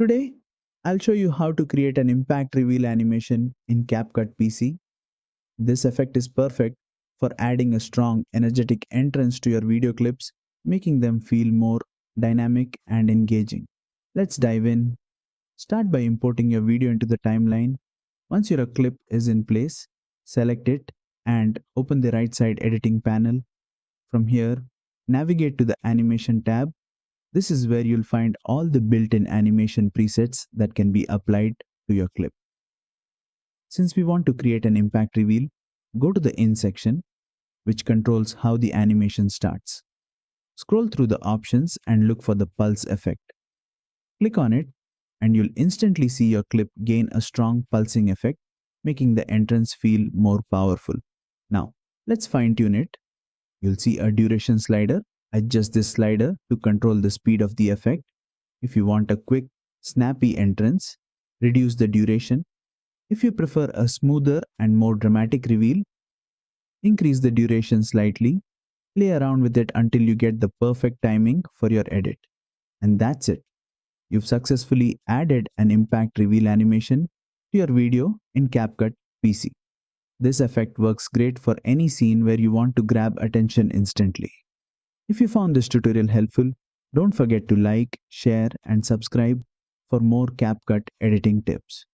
Today, I'll show you how to create an impact reveal animation in CapCut PC. This effect is perfect for adding a strong, energetic entrance to your video clips, making them feel more dynamic and engaging. Let's dive in. Start by importing your video into the timeline. Once your clip is in place, select it and open the right side editing panel. From here, navigate to the animation tab. This is where you'll find all the built-in animation presets that can be applied to your clip. Since we want to create an impact reveal, go to the In section, which controls how the animation starts. Scroll through the options and look for the pulse effect. Click on it, and you'll instantly see your clip gain a strong pulsing effect, making the entrance feel more powerful. Now, let's fine-tune it. You'll see a duration slider. Adjust this slider to control the speed of the effect. If you want a quick, snappy entrance, reduce the duration. If you prefer a smoother and more dramatic reveal, increase the duration slightly. Play around with it until you get the perfect timing for your edit. And that's it. You've successfully added an impact reveal animation to your video in CapCut PC. This effect works great for any scene where you want to grab attention instantly. If you found this tutorial helpful, don't forget to like, share, and subscribe for more CapCut editing tips.